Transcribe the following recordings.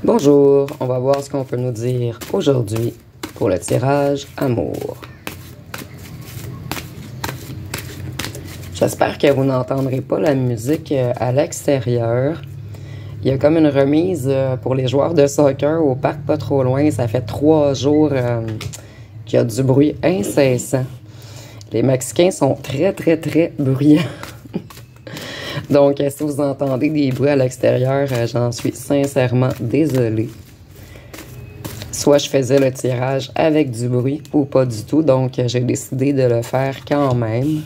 Bonjour, on va voir ce qu'on peut nous dire aujourd'hui pour le tirage amour. J'espère que vous n'entendrez pas la musique à l'extérieur. Il y a comme une remise pour les joueurs de soccer au parc pas trop loin. Ça fait 3 jours qu'il y a du bruit incessant. Les Mexicains sont très bruyants. Donc, si vous entendez des bruits à l'extérieur, j'en suis sincèrement désolée. Soit je faisais le tirage avec du bruit ou pas du tout, donc j'ai décidé de le faire quand même.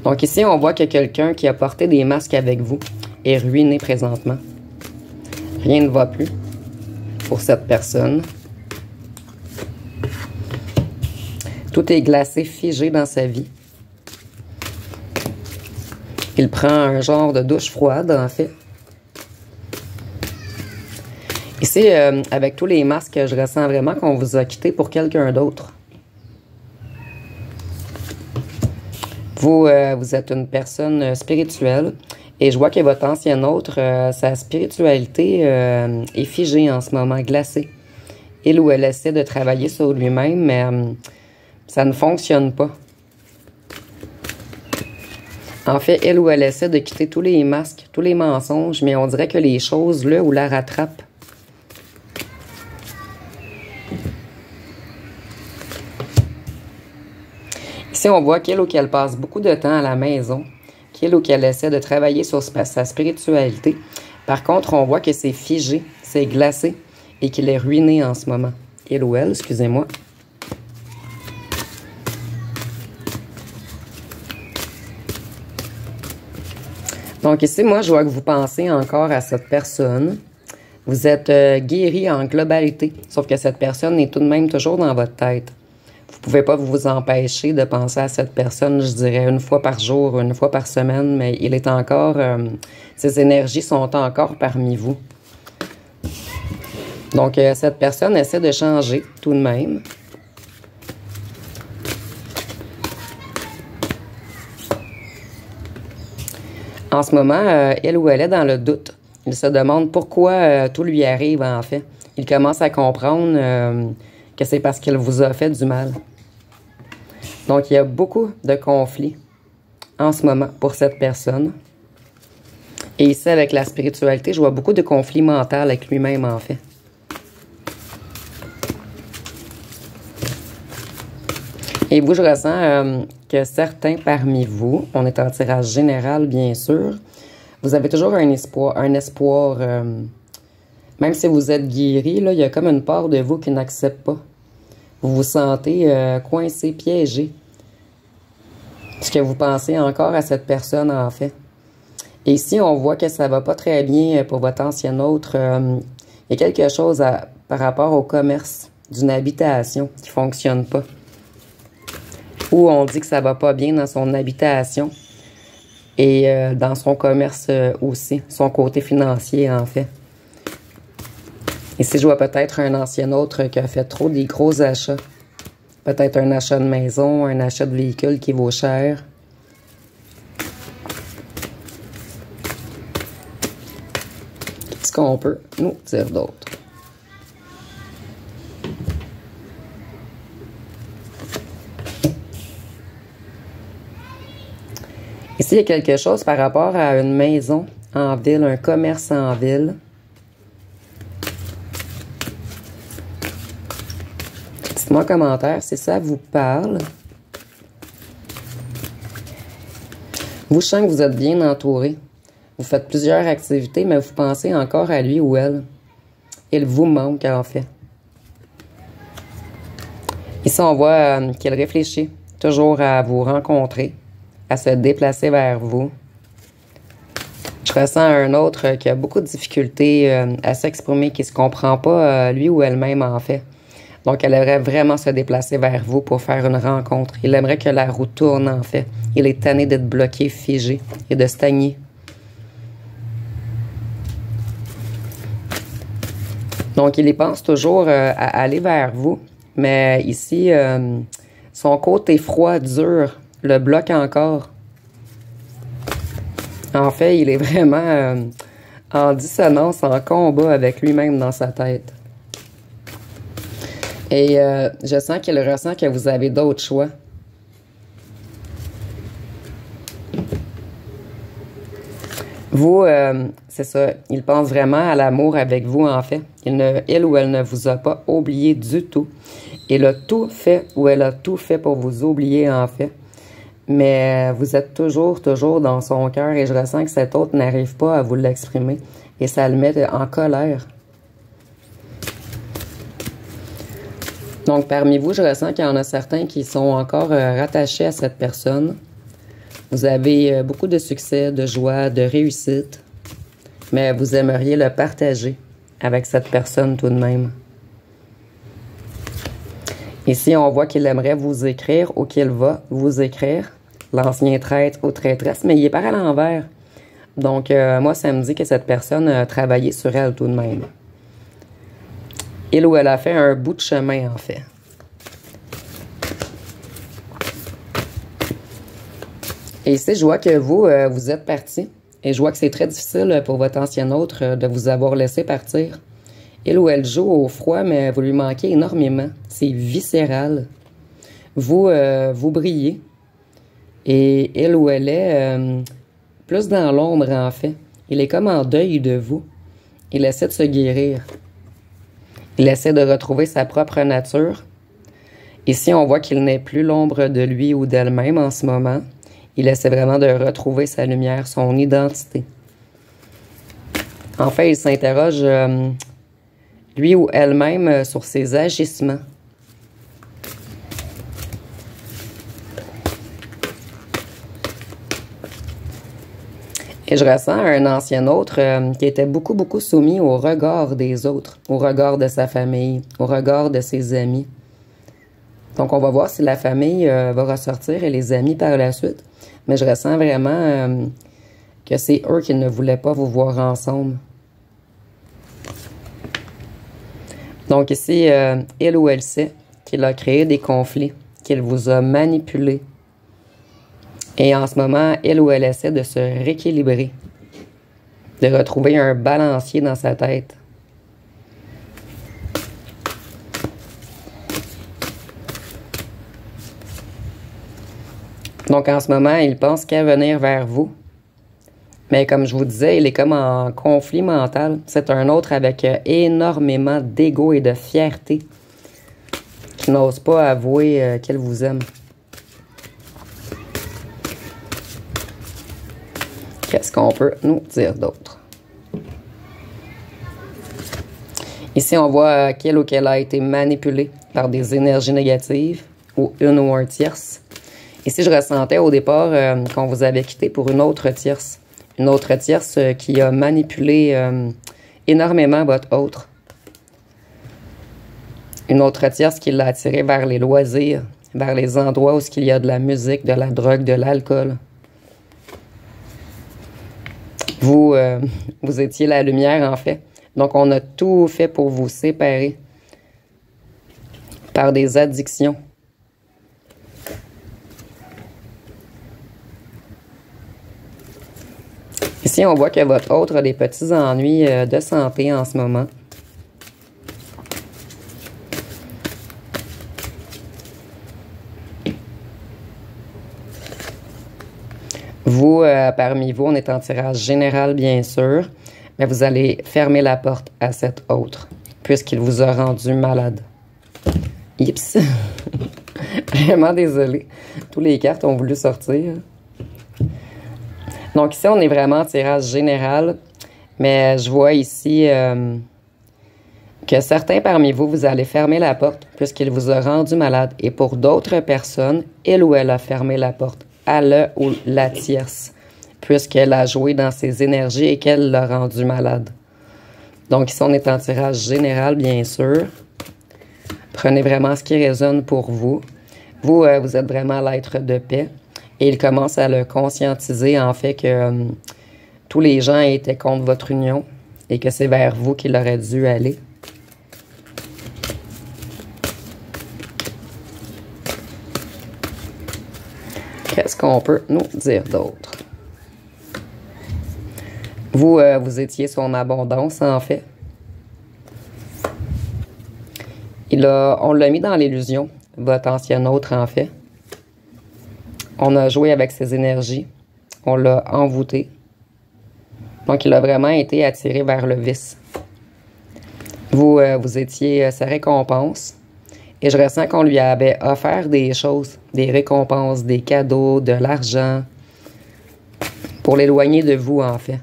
Donc ici, on voit que quelqu'un qui a porté des masques avec vous est ruiné présentement. Rien ne va plus pour cette personne. Tout est glacé, figé dans sa vie. Il prend un genre de douche froide, en fait. Ici, avec tous les masques, je ressens vraiment qu'on vous a quitté pour quelqu'un d'autre. Vous êtes une personne spirituelle et je vois que votre ancien autre, sa spiritualité est figée en ce moment, glacée. Il ou elle essaie de travailler sur lui-même, mais ça ne fonctionne pas. En fait, elle ou elle essaie de quitter tous les masques, tous les mensonges, mais on dirait que les choses, là, ou la rattrapent. Ici, on voit qu'elle ou qu'elle passe beaucoup de temps à la maison, qu'elle ou qu'elle essaie de travailler sur sa spiritualité. Par contre, on voit que c'est figé, c'est glacé et qu'il est ruiné en ce moment. Elle ou elle, excusez-moi. Donc ici, moi, je vois que vous pensez encore à cette personne. Vous êtes guéri en globalité, sauf que cette personne est tout de même toujours dans votre tête. Vous ne pouvez pas vous empêcher de penser à cette personne, je dirais, 1 fois par jour, 1 fois par semaine, mais il est encore, ses énergies sont encore parmi vous. Donc, cette personne essaie de changer tout de même. En ce moment, elle ou elle est dans le doute. Il se demande pourquoi tout lui arrive, en fait. Il commence à comprendre que c'est parce qu'il vous a fait du mal. Donc, il y a beaucoup de conflits en ce moment pour cette personne. Et ici, avec la spiritualité, je vois beaucoup de conflits mentaux avec lui-même, en fait. Et vous, je ressens que certains parmi vous, on est en tirage général, bien sûr, vous avez toujours un espoir, même si vous êtes guéri, là, il y a comme une part de vous qui n'accepte pas. Vous vous sentez coincé, piégé. Parce que vous pensez encore à cette personne, en fait. Et ici, on voit que ça va pas très bien pour votre ancien autre. Il y a quelque chose par rapport au commerce d'une habitation qui fonctionne pas. Ou on dit que ça va pas bien dans son habitation et dans son commerce aussi, son côté financier en fait. Ici, je vois peut-être un ancien autre qui a fait trop des gros achats. Peut-être un achat de maison, un achat de véhicule qui vaut cher. Qu'est-ce qu'on peut nous dire d'autre? Ici, il y a quelque chose par rapport à une maison en ville, un commerce en ville. Dites-moi en commentaire si ça vous parle. Vous, je sens que vous êtes bien entouré. Vous faites plusieurs activités, mais vous pensez encore à lui ou elle. Il vous manque, en fait. Ici, on voit qu'il réfléchit toujours à vous rencontrer, à se déplacer vers vous. Je ressens un autre qui a beaucoup de difficultés à s'exprimer, qui ne se comprend pas lui ou elle-même en fait. Donc, elle aimerait vraiment se déplacer vers vous pour faire une rencontre. Il aimerait que la roue tourne en fait. Il est tanné d'être bloqué, figé et de stagner. Donc, il y pense toujours à aller vers vous. Mais ici, son côté froid, dur, le bloque encore. En fait, il est vraiment en dissonance, en combat avec lui-même dans sa tête. Et je sens qu'il ressent que vous avez d'autres choix. Vous, c'est ça, il pense vraiment à l'amour avec vous, en fait. Il ou elle ne vous a pas oublié du tout. Il a tout fait, ou elle a tout fait pour vous oublier, en fait. Mais vous êtes toujours dans son cœur et je ressens que cet autre n'arrive pas à vous l'exprimer. Et ça le met en colère. Donc, parmi vous, je ressens qu'il y en a certains qui sont encore rattachés à cette personne. Vous avez beaucoup de succès, de joie, de réussite, mais vous aimeriez le partager avec cette personne tout de même. Ici, on voit qu'il aimerait vous écrire ou qu'il va vous écrire, l'ancien traître ou traîtresse, mais il est par à l'envers. Donc, moi, ça me dit que cette personne a travaillé sur elle tout de même. Il ou elle a fait un bout de chemin, en fait. Et ici, je vois que vous, vous êtes parti. Et je vois que c'est très difficile pour votre ancien autre de vous avoir laissé partir. Il ou elle joue au froid, mais vous lui manquez énormément. C'est viscéral. Vous, vous brillez. Et il ou elle est plus dans l'ombre, en fait. Il est comme en deuil de vous. Il essaie de se guérir. Il essaie de retrouver sa propre nature. Ici, on voit qu'il n'est plus l'ombre de lui ou d'elle-même en ce moment. Il essaie vraiment de retrouver sa lumière, son identité. En fait, il s'interroge, lui ou elle-même, sur ses agissements. Et je ressens un ancien autre qui était beaucoup soumis au regard des autres, au regard de sa famille, au regard de ses amis. Donc, on va voir si la famille va ressortir et les amis par la suite. Mais je ressens vraiment que c'est eux qui ne voulaient pas vous voir ensemble. Donc ici, il ou elle sait qu'il a créé des conflits, qu'il vous a manipulé. Et en ce moment, il ou elle essaie de se rééquilibrer, de retrouver un balancier dans sa tête. Donc, en ce moment, il pense qu'à venir vers vous. Mais comme je vous disais, il est comme en conflit mental. C'est un autre avec énormément d'ego et de fierté qui n'ose pas avouer qu'il vous aime. Qu'est-ce qu'on peut nous dire d'autre? Ici, on voit qu'il ou qu'elle a été manipulé par des énergies négatives ou une ou un tierce. Ici, je ressentais au départ qu'on vous avait quitté pour une autre tierce. Une autre tierce qui a manipulé énormément votre autre. Une autre tierce qui l'a attiré vers les loisirs, vers les endroits où il y a de la musique, de la drogue, de l'alcool. Vous, vous étiez la lumière, en fait. Donc, on a tout fait pour vous séparer par des addictions. Ici, on voit que votre autre a des petits ennuis de santé en ce moment. Vous, parmi vous, on est en tirage général, bien sûr, mais vous allez fermer la porte à cet autre, puisqu'il vous a rendu malade. Oups! Vraiment désolée. Tous les cartes ont voulu sortir. Donc ici, on est vraiment en tirage général, mais je vois ici que certains parmi vous, vous allez fermer la porte puisqu'il vous a rendu malade. Et pour d'autres personnes, il ou elle a fermé la porte à le ou la tierce puisqu'elle a joué dans ses énergies et qu'elle l'a rendu malade. Donc ici, on est en tirage général, bien sûr. Prenez vraiment ce qui résonne pour vous. Vous, vous êtes vraiment l'être de paix. Et il commence à le conscientiser, en fait, que tous les gens étaient contre votre union et que c'est vers vous qu'il aurait dû aller. Qu'est-ce qu'on peut nous dire d'autre? Vous, vous étiez son abondance, en fait. On l'a mis dans l'illusion, votre ancien autre, en fait. On a joué avec ses énergies. On l'a envoûté. Donc, il a vraiment été attiré vers le vice. Vous, vous étiez sa récompense. Et je ressens qu'on lui avait offert des choses, des récompenses, des cadeaux, de l'argent, pour l'éloigner de vous, en fait.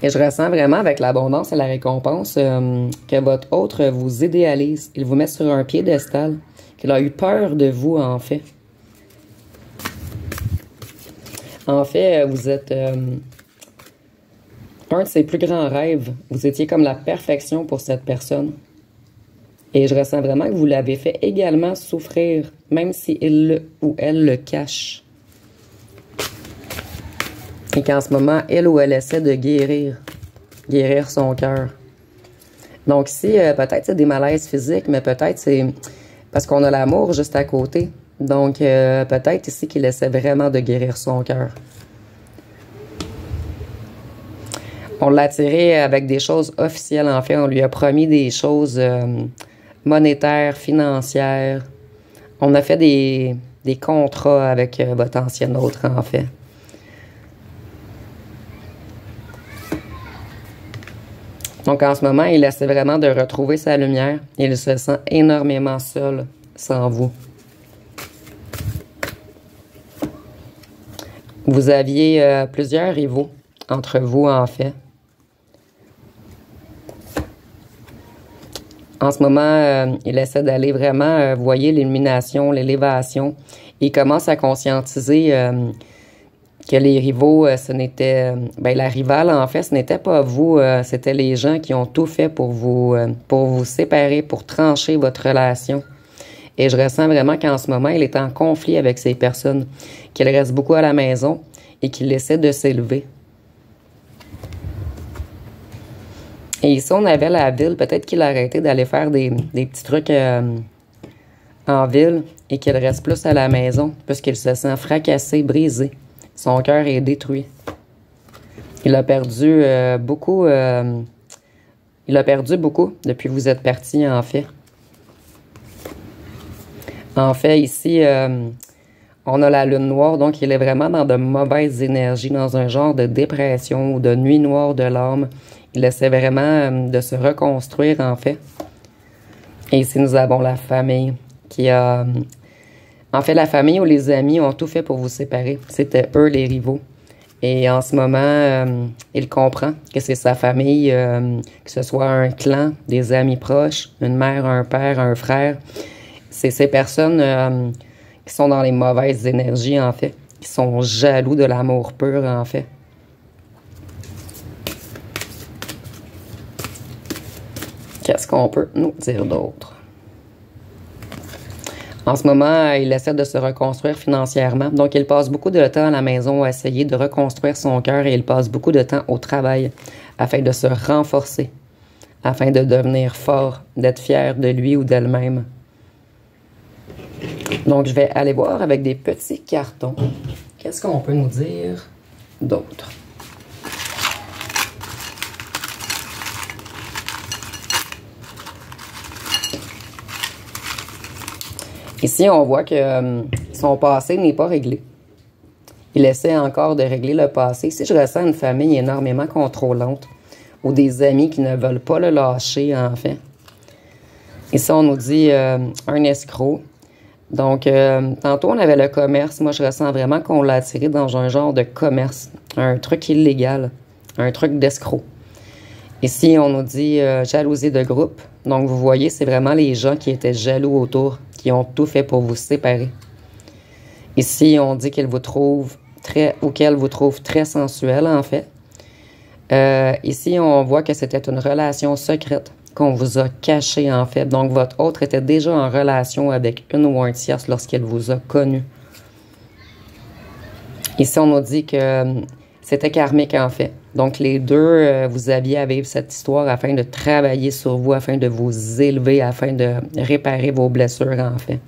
Et je ressens vraiment avec l'abondance et la récompense que votre autre vous idéalise. Il vous met sur un piédestal. Qu'il a eu peur de vous, en fait. En fait, vous êtes un de ses plus grands rêves. Vous étiez comme la perfection pour cette personne. Et je ressens vraiment que vous l'avez fait également souffrir, même si il ou elle le cache. Et qu'en ce moment, elle ou elle essaie de guérir son cœur. Donc ici, peut-être c'est des malaises physiques, mais peut-être c'est parce qu'on a l'amour juste à côté. Donc peut-être ici qu'il essaie vraiment de guérir son cœur. On l'a attiré avec des choses officielles, en fait. On lui a promis des choses monétaires, financières. On a fait des contrats avec votre ancien autre, en fait. Donc, en ce moment, il essaie vraiment de retrouver sa lumière. Il se sent énormément seul sans vous. Vous aviez plusieurs rivaux entre vous, en fait. En ce moment, il essaie d'aller vraiment, vous voyez, l'illumination, l'élévation. Il commence à conscientiser que les rivaux, ce n'était... la rivale, en fait, ce n'était pas vous, c'était les gens qui ont tout fait pour vous séparer, pour trancher votre relation. Et je ressens vraiment qu'en ce moment, il est en conflit avec ces personnes, qu'il reste beaucoup à la maison et qu'il essaie de s'élever. Et ici, on avait la ville. Peut-être qu'il a arrêté d'aller faire des petits trucs en ville et qu'il reste plus à la maison puisqu'il se sent fracassé, brisé. Son cœur est détruit. Il a perdu beaucoup. Il a perdu beaucoup depuis que vous êtes parti, en fait. En fait, ici, on a la lune noire, donc il est vraiment dans de mauvaises énergies, dans un genre de dépression ou de nuit noire de l'âme. Il essaie vraiment de se reconstruire, en fait. Et ici, nous avons la famille qui a... En fait, la famille ou les amis ont tout fait pour vous séparer. C'était eux les rivaux. Et en ce moment, il comprend que c'est sa famille, que ce soit un clan, des amis proches, une mère, un père, un frère. C'est ces personnes qui sont dans les mauvaises énergies, en fait, qui sont jaloux de l'amour pur, en fait. Qu'est-ce qu'on peut nous dire d'autre? En ce moment, il essaie de se reconstruire financièrement. Donc, il passe beaucoup de temps à la maison à essayer de reconstruire son cœur et il passe beaucoup de temps au travail afin de se renforcer, afin de devenir fort, d'être fier de lui ou d'elle-même. Donc, je vais aller voir avec des petits cartons. Qu'est-ce qu'on peut nous dire d'autre? Ici, on voit que son passé n'est pas réglé. Il essaie encore de régler le passé. Ici, je ressens une famille énormément contrôlante ou des amis qui ne veulent pas le lâcher, en fait. Ici, on nous dit un escroc. Donc, tantôt, on avait le commerce. Moi, je ressens vraiment qu'on l'a attiré dans un genre de commerce, un truc illégal, un truc d'escroc. Ici, on nous dit jalousie de groupe. Donc, vous voyez, c'est vraiment les gens qui étaient jaloux autour, qui ont tout fait pour vous séparer. Ici, on dit qu'elle vous trouve qu'elle vous trouve très sensuel, en fait. Ici, on voit que c'était une relation secrète qu'on vous a cachée, en fait. Donc, votre autre était déjà en relation avec une ou un tierce lorsqu'elle vous a connu. Ici, on nous dit que c'était karmique, en fait. Donc, les deux, vous aviez à vivre cette histoire afin de travailler sur vous, afin de vous élever, afin de réparer vos blessures, en fait.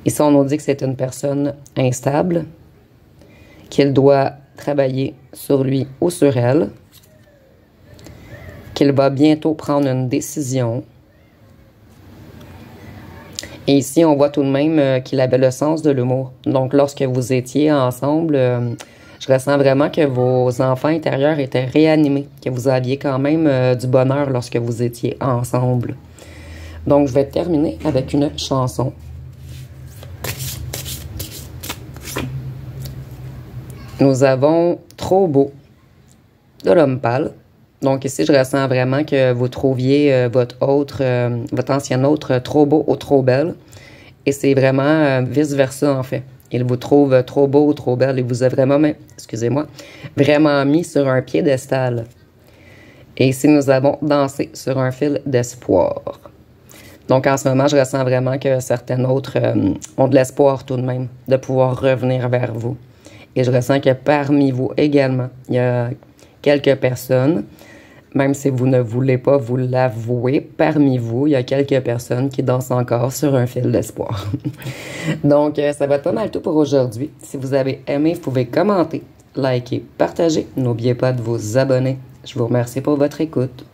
Ici, on nous dit que c'est une personne instable, qu'il doit travailler sur lui ou sur elle, qu'il va bientôt prendre une décision. Et ici, on voit tout de même qu'il avait le sens de l'humour. Donc, lorsque vous étiez ensemble, je ressens vraiment que vos enfants intérieurs étaient réanimés, que vous aviez quand même du bonheur lorsque vous étiez ensemble. Donc, je vais terminer avec une chanson. Nous avons Trop beau de l'homme pâle. Donc ici, je ressens vraiment que vous trouviez votre ancien autre trop beau ou trop belle. Et c'est vraiment vice-versa en fait. Il vous trouve trop beau ou trop belle et vous a vraiment, vraiment mis sur un piédestal. Et ici, nous avons dansé sur un fil d'espoir. Donc en ce moment, je ressens vraiment que certaines autres ont de l'espoir tout de même de pouvoir revenir vers vous. Et je ressens que parmi vous également, il y a quelques personnes, même si vous ne voulez pas vous l'avouer, parmi vous, il y a quelques personnes qui dansent encore sur un fil d'espoir. Donc, ça va être pas mal tout pour aujourd'hui. Si vous avez aimé, vous pouvez commenter, liker, partager. N'oubliez pas de vous abonner. Je vous remercie pour votre écoute.